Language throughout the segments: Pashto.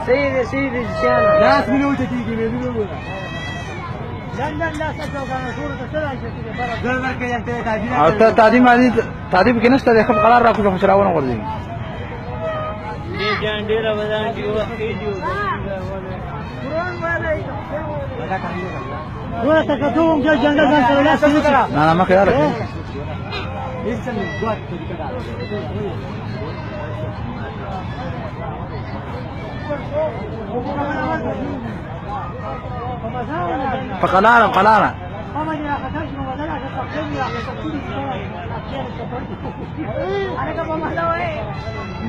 سيدي او ته تعدیب کې نشته د خپل قرار را کوم شراونه ورځي دې جان ډیر ودان دی وخت دی قرآن والے ورته کتوم چې جنډه ځان سره لاس نه کړه نه ما خیال راکړه قلارا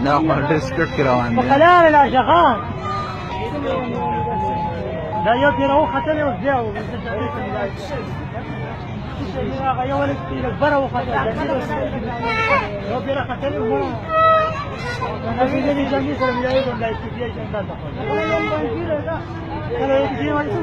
لا ما ډسکټ کې روان دي قلارا لا شغال دا یو پیرو خطر یو ځاو یو ولې بره وخته یو پیرو خطر یو دا دې دې ځانګړي سره ملایي کوم دای چې دې څنګه تاسو کله دې وایي څه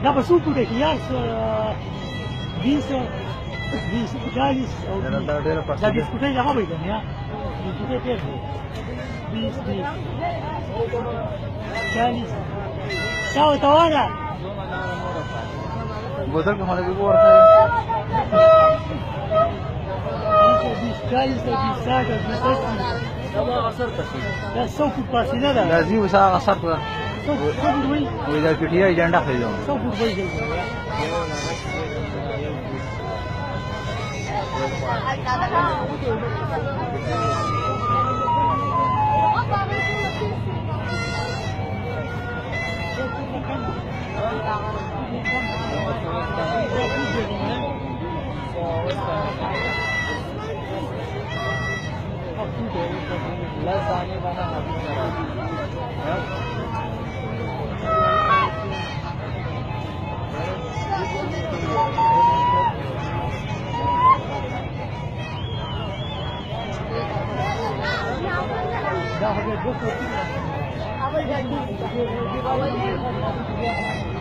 Da pa su pute hiljars, 20, 40 da diskutei la roba italiana, diskutei per 20, 40. Ciao Tawana. बोतल कहाँ लगी वो रखा है सौ फुट पासी ना لازم وساعة قصرت وإذا كتير يجند خيزون 100 फुट वही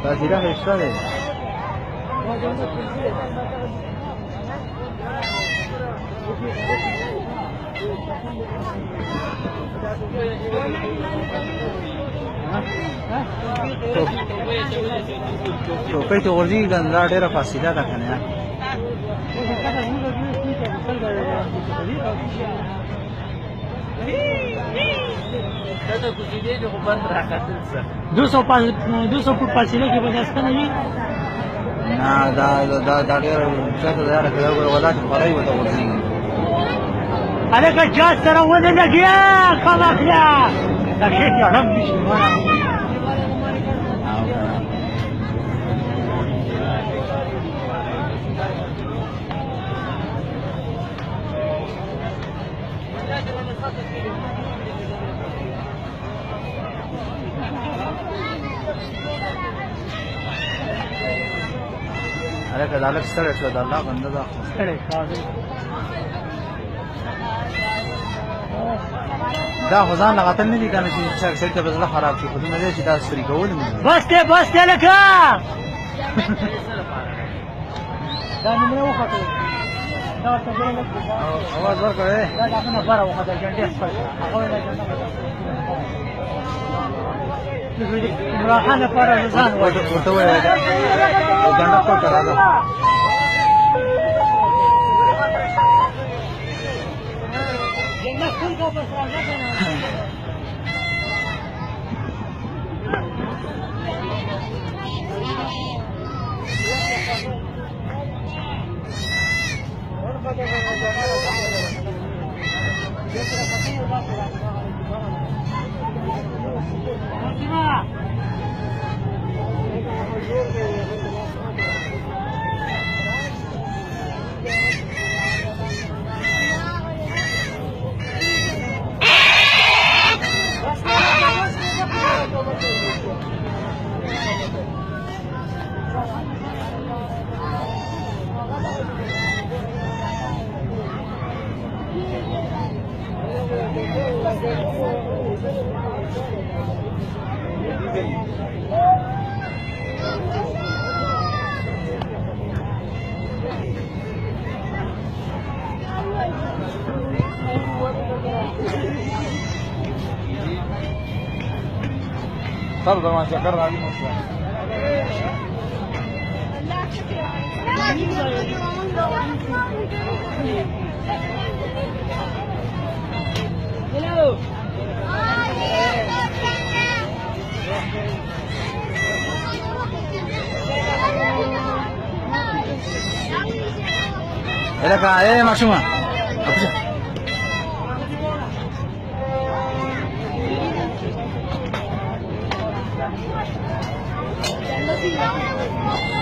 Tasirah extra deh. Tope itu orji ganda ada fasilitas tak kan ya? Kata kucing dia juga ban rakat tu. 200 फुट पासिले के बजाय इसका नहीं ना दा डेर 4000 किलो वाला फराई होता orji. अरे का जात तरह वो नहीं गया खाना किया ताकि क्या हम भी अरे कदालक स्तर है तो अल्लाह बंदा दा دا خدان لغتن نه دي کنه چې څه څه په زړه خراب شي خو نه دي چې دا سری کول نه بس ته لکه دا نمونه وخته دا څه ډول आवाज ورکړې دا خپل بار وخته جنډې خپل هغه نه جنډه راحانه پر ځان ورته وایي دا څنګه کوټه راځه Taruh dalam cakar lagi mas. Hello. Ada kah? Maksudnya? Apa sih? Hello.